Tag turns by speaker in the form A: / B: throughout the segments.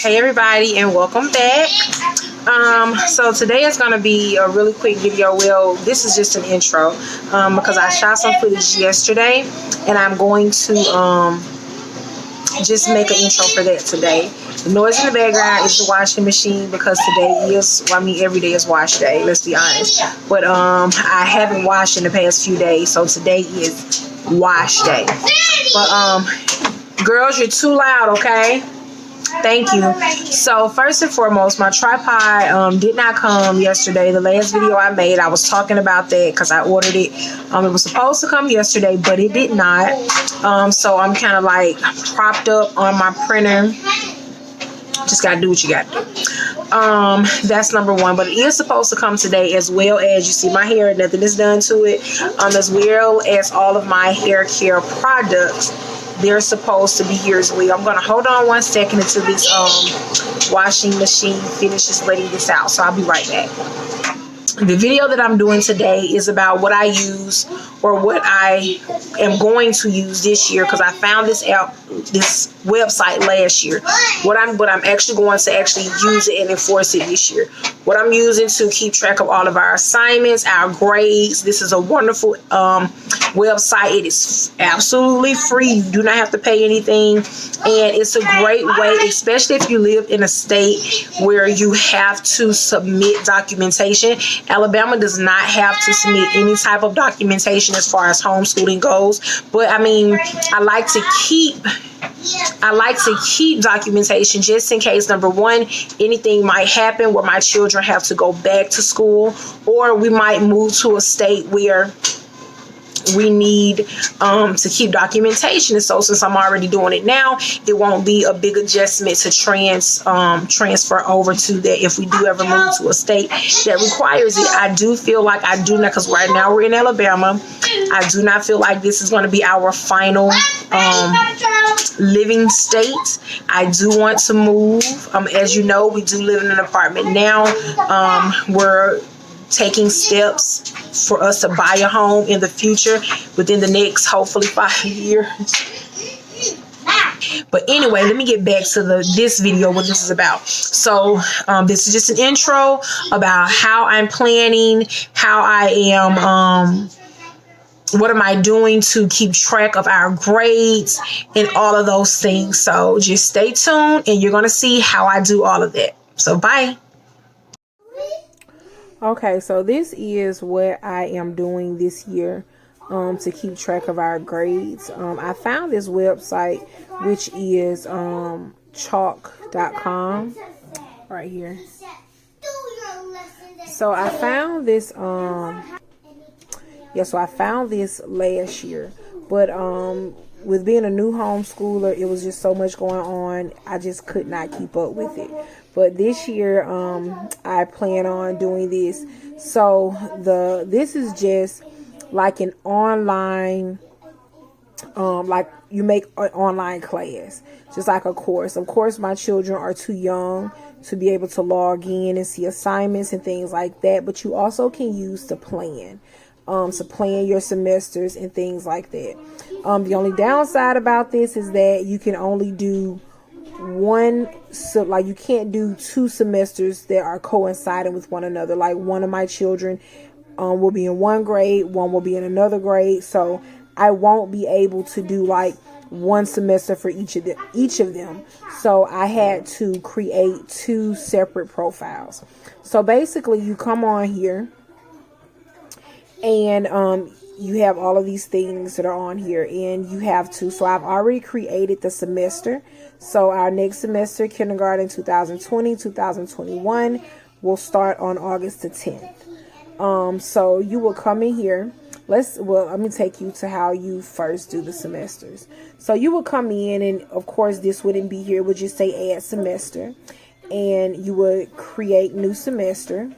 A: Hey everybody, and welcome back. So today is going to be a really quick video. Well, this is just an intro because I shot some footage yesterday, and I'm going to just make an intro for that today. The noise in the background is the washing machine because today is, well, I mean, every day is wash day, let's be honest. But I haven't washed in the past few days, so today is wash day. But girls, you're too loud, okay? Thank you. So first and foremost, my tripod did not come yesterday. The last video I made, I was talking about that because I ordered it. It was supposed to come yesterday, but it did not. So I'm kind of like propped up on my printer. Just gotta do what you gotta do. That's number one. But it is supposed to come today, as well as, you see my hair, nothing is done to it. As well as all of my hair care products. They're supposed to be here as well. I'm going to hold on 1 second until this washing machine finishes letting this out. So I'll be right back. The video that I'm doing today is about what I use, or what I am going to use this year, because I found this website last year. What I'm actually going to use it and enforce it this year. What I'm using to keep track of all of our assignments, our grades. This is a wonderful website. It is absolutely free. You do not have to pay anything, and it's a great way, especially if you live in a state where you have to submit documentation. Alabama does not have to submit any type of documentation as far as homeschooling goes, but I mean, I like to keep documentation just in case, number one, anything might happen where my children have to go back to school, or we might move to a state where we need to keep documentation. And so since I'm already doing it now, it won't be a big adjustment to transfer over to that if we do ever move to a state that requires it. I do feel like I do not, because right now we're in Alabama, I do not feel like this is going to be our final living state. I do want to move. As you know, we do live in an apartment now. We're taking steps for us to buy a home in the future within the next, hopefully, 5 years. But anyway, let me get back to this video, what this is about. So this is just an intro about how I'm planning, how I am, what am I doing to keep track of our grades and all of those things. So just stay tuned and you're going to see how I do all of that. So bye. Okay, so this is what I am doing this year to keep track of our grades. I found this website, which is chalk.com right here. So I found this so I found this last year, but with being a new homeschooler, it was just so much going on, I just could not keep up with it. But this year, I plan on doing this. So this is just like an online, like you make an online class, just like a course. Of course, my children are too young to be able to log in and see assignments and things like that. But you also can use to plan your semesters and things like that. The only downside about this is that you can only do you can't do 2 semesters that are coinciding with one another. Like one of my children will be in one grade, one will be in another grade, so I won't be able to do like one semester for each of them. So I had to create 2 separate profiles. So basically, you come on here and you have all of these things that are on here, and you have to. So I've already created the semester. So our next semester, kindergarten 2020, 2021, will start on August the 10th. So you will come in here. Let me take you to how you first do the semesters. So you will come in, and of course this wouldn't be here. It would just say add semester, and you would create new semester.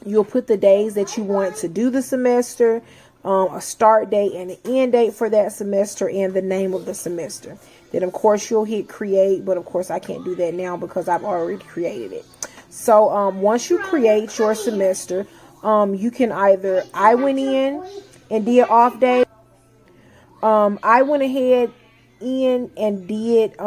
A: You'll put the days that you want to do the semester, a start date and an end date for that semester, and the name of the semester. Then, of course, you'll hit create, but of course, I can't do that now because I've already created it. So once you create your semester, you can either, I went in and did off day. I went ahead in and did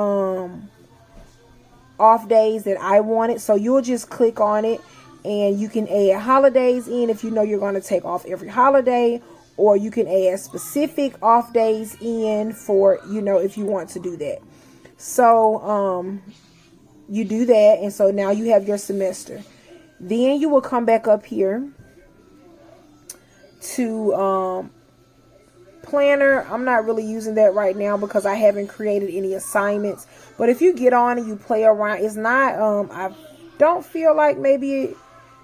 A: off days that I wanted. So you'll just click on it and you can add holidays in if you know you're going to take off every holiday, or you can add specific off days in for, if you want to do that. So you do that, and so now you have your semester. Then you will come back up here to planner. I'm not really using that right now because I haven't created any assignments, but if you get on and you play around, it's not I don't feel like maybe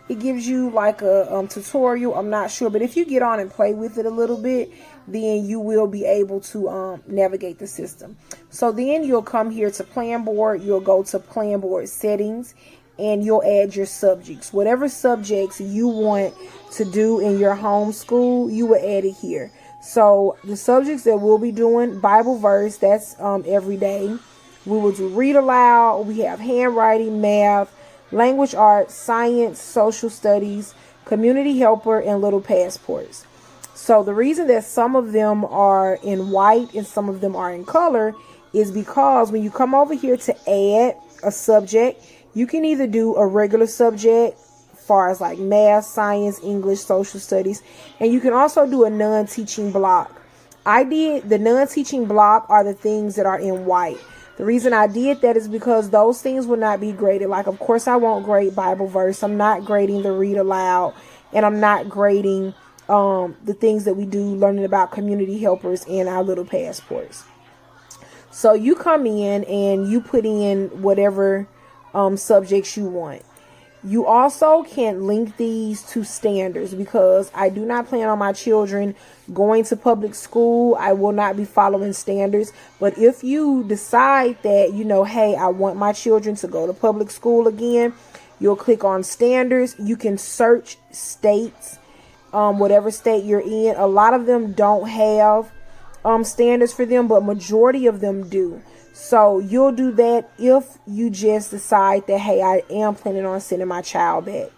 A: it gives you like a tutorial. I'm not sure, but if you get on and play with it a little bit, then you will be able to navigate the system. So then you'll come here to plan board. You'll go to plan board settings, and you'll add your subjects. Whatever subjects you want to do in your homeschool, you will add it here. So the subjects that we'll be doing, Bible verse, that's every day. We will do read aloud. We have handwriting, math, language arts, science, social studies, community helper, and little passports. So the reason that some of them are in white and some of them are in color is because when you come over here to add a subject, you can either do a regular subject, far as like math, science, English, social studies, and you can also do a non-teaching block. I did the non-teaching block are the things that are in white. The reason I did that is because those things will not be graded. Like, of course, I won't grade Bible verse. I'm not grading the read aloud, and I'm not grading the things that we do learning about community helpers and our little passports. So you come in and you put in whatever subjects you want. You also can link these to standards because I do not plan on my children going to public school. I will not be following standards. But if you decide that, hey, I want my children to go to public school again, you'll click on standards. You can search states, whatever state you're in. A lot of them don't have standards for them, but majority of them do. So you'll do that if you just decide that, hey, I am planning on sending my child back.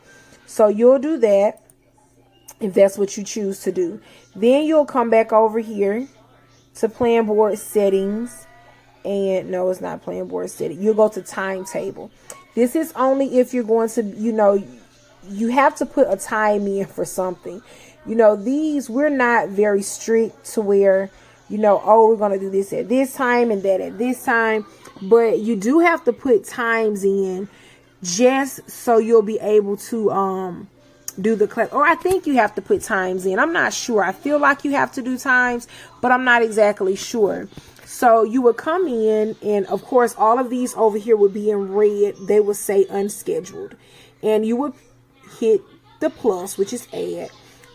A: So you'll do that if that's what you choose to do. Then you'll come back over here to plan board settings. And no, it's not plan board setting. You'll go to timetable. This is only if you're going to, you have to put a time in for something. These, we're not very strict to where, we're going to do this at this time and that at this time. But you do have to put times in just so you'll be able to do the class. Or I think you have to put times in. I'm not sure. I feel like you have to do times, but I'm not exactly sure. So you would come in, and of course, all of these over here would be in red. They would say unscheduled. And you would hit the plus, which is add.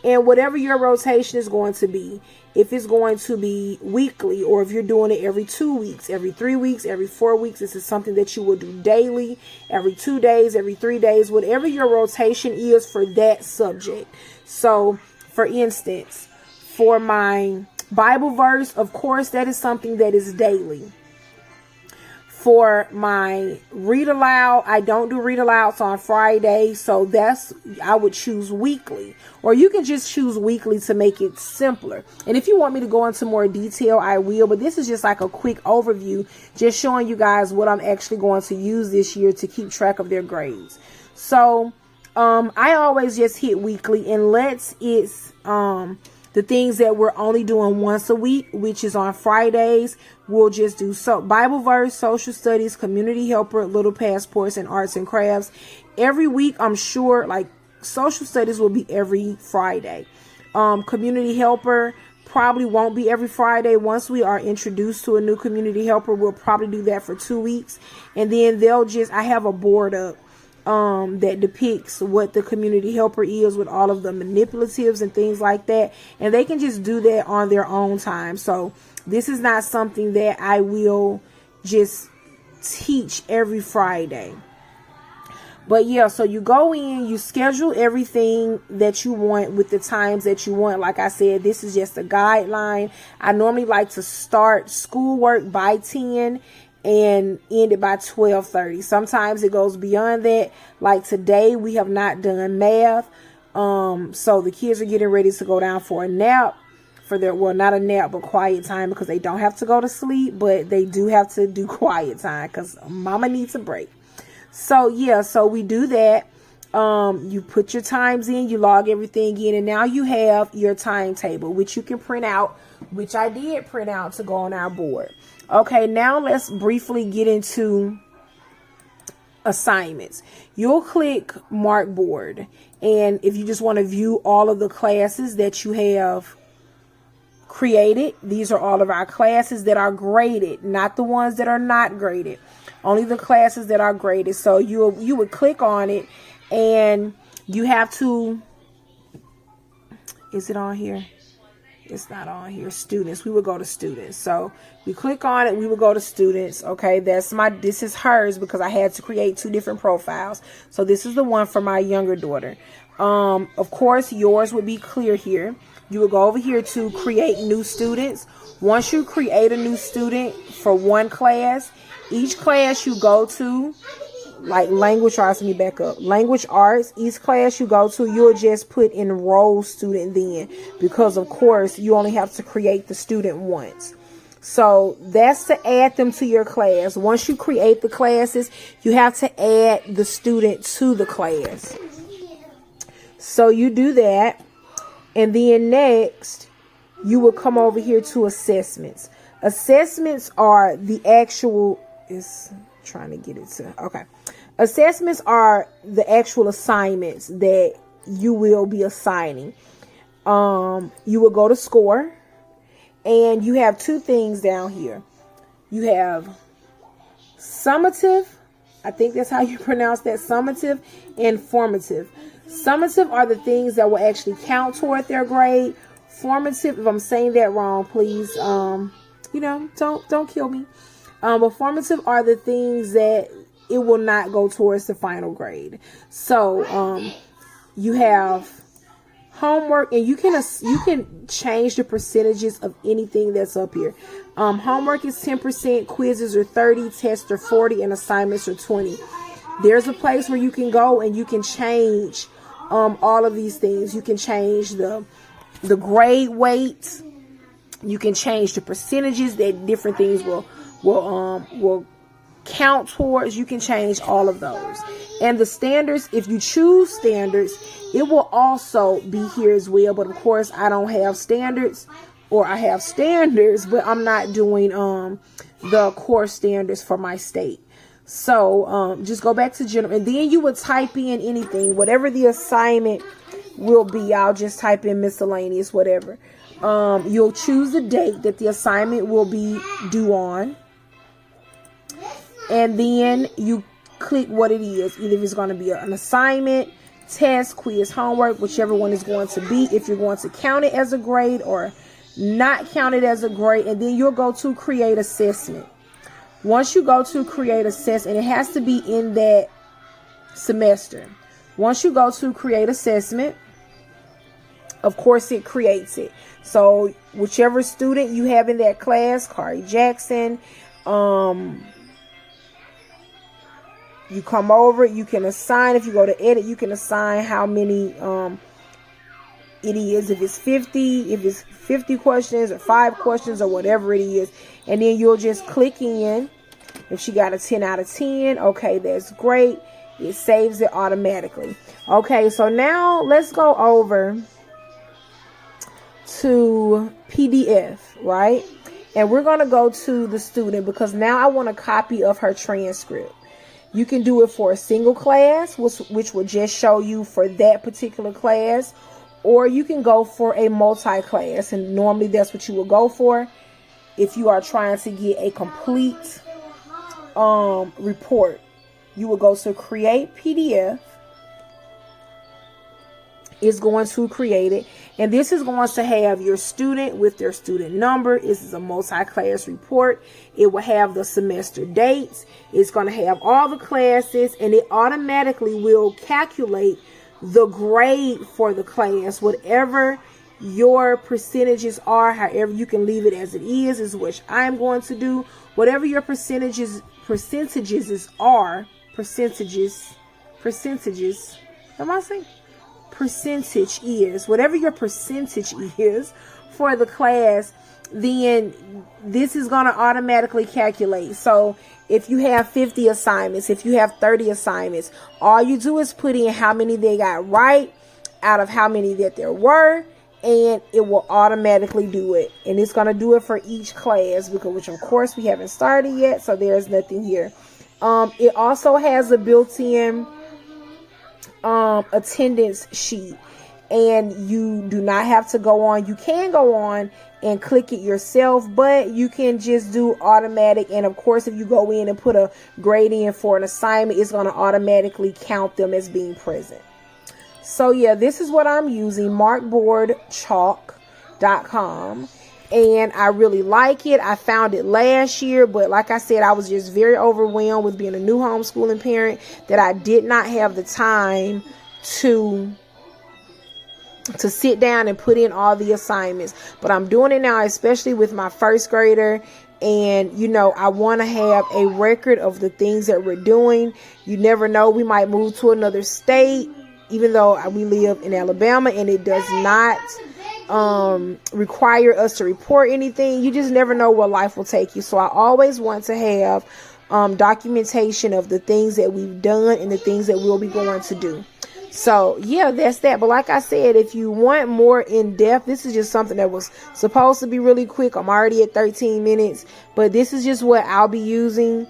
A: And whatever your rotation is going to be, if it's going to be weekly, or if you're doing it every 2 weeks, every 3 weeks, every 4 weeks, this is something that you will do daily, every 2 days, every 3 days, whatever your rotation is for that subject. So, for instance, for my Bible verse, of course, that is something that is daily. For my read aloud, I don't do read alouds on Friday, so I would choose weekly. Or you can just choose weekly to make it simpler. And if you want me to go into more detail, I will. But this is just like a quick overview, just showing you guys what I'm actually going to use this year to keep track of their grades. So I always just hit weekly unless it's the things that we're only doing once a week, which is on Fridays. We'll just do Bible verse, social studies, community helper, little passports, and arts and crafts. Every week, I'm sure, like social studies will be every Friday. Community helper probably won't be every Friday. Once we are introduced to a new community helper, we'll probably do that for 2 weeks. And then I have a board up that depicts what the community helper is with all of the manipulatives and things like that, and they can just do that on their own time. So this is not something that I will just teach every Friday. But yeah, so you go in, you schedule everything that you want with the times that you want. Like I said, this is just a guideline. I normally like to start schoolwork by 10 and end it by 12:30. Sometimes it goes beyond that. Like today, we have not done math. So the kids are getting ready to go down for a nap. Not a nap, but quiet time, because they don't have to go to sleep, but they do have to do quiet time because mama needs a break. So yeah, so we do that. You put your times in, you log everything in, and now you have your timetable, which you can print out, which I did print out to go on our board. Okay, now let's briefly get into assignments. You'll click Mark Board, and if you just want to view all of the classes that you have created, these are all of our classes that are graded, not the ones that are not graded, only the classes that are graded. So you would click on it, and you have to, is it on here? It's not on here. Students. We would go to students. So we click on it. We would go to students. Okay. This is hers because I had to create 2 different profiles. So this is the one for my younger daughter. Of course, yours would be clear here. You would go over here to create new students. Once you create a new student for one class, each class you go to, like language arts, let me back up. Language arts, each class you go to, you'll just put enroll student then, because of course you only have to create the student once. So that's to add them to your class. Once you create the classes, you have to add the student to the class. So you do that. And then next, you will come over here to assessments. Assessments are the actual, Assessments are the actual assignments that you will be assigning. You will go to score, and you have 2 things down here. You have summative, I think that's how you pronounce that, summative, and formative. Summative are the things that will actually count toward their grade. Formative, if I'm saying that wrong, please, don't kill me. But formative are the things that it will not go towards the final grade. So you have homework, and you can change the percentages of anything that's up here. Homework is 10%, quizzes are 30, tests are 40, and assignments are 20. There's a place where you can go and you can change all of these things. You can change the grade weights. You can change the percentages that different things will count towards. You can change all of those. And the standards, if you choose standards, it will also be here as well. But of course, I don't have standards, or I have standards, but I'm not doing the core standards for my state. So just go back to general, and then you would type in anything, whatever the assignment will be. I'll just type in miscellaneous, whatever. You'll choose the date that the assignment will be due on, and then you click what it is. Either it's going to be an assignment, test, quiz, homework, whichever one is going to be, if you're going to count it as a grade or not count it as a grade. And then you'll go to create assessment. Once you go to create assessment, it has to be in that semester. Once you go to create assessment, of course it creates it. So whichever student you have in that class, Kari Jackson, you come over, you can assign, if you go to edit, you can assign how many it is, if it's 50 questions or 5 questions or whatever it is. And then you'll just click in. If she got a 10 out of 10, okay, that's great. It saves it automatically. Okay, so now let's go over to PDF, right? And we're going to go to the student, because now I want a copy of her transcript. You can do it for a single class, which will just show you for that particular class, or you can go for a multi-class, and normally that's what you will go for if you are trying to get a complete report. You will go to create PDF. It's going to create it, and this is going to have your student with their student number. This is a multi-class report. It will have the semester dates. It's going to have all the classes, and it automatically will calculate the grade for the class. Whatever your percentages are, however, you can leave it as it is which I'm going to do. Whatever your percentages are, percentage is, whatever your percentage is for the class, then this is going to automatically calculate. So if you have 50 assignments, if you have 30 assignments, all you do is put in how many they got right out of how many that there were, and it will automatically do it. And it's going to do it for each class, because which of course we haven't started yet, so there's nothing here. It also has a built-in attendance sheet, and you do not have to go on. You can go on and click it yourself, but you can just do automatic. And of course, if you go in and put a grade in for an assignment, it's going to automatically count them as being present. So yeah, this is what I'm using, markboardchalk.com. And I really like it. I found it last year, but like I said, I was just very overwhelmed with being a new homeschooling parent that I did not have the time to sit down and put in all the assignments. But I'm doing it now, especially with my first grader. And, you know, I want to have a record of the things that we're doing. You never know. We might move to another state, even though we live in Alabama, and it does not require us to report anything. You just never know where life will take you. So I always want to have documentation of the things that we've done and the things that we'll be going to do. So yeah, that's that. But like I said, if you want more in depth, this is just something that was supposed to be really quick. I'm already at 13 minutes, but this is just what I'll be using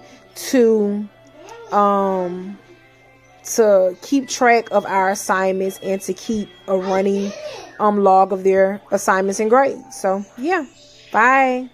A: to keep track of our assignments and to keep a running log of their assignments and grades. So yeah, bye.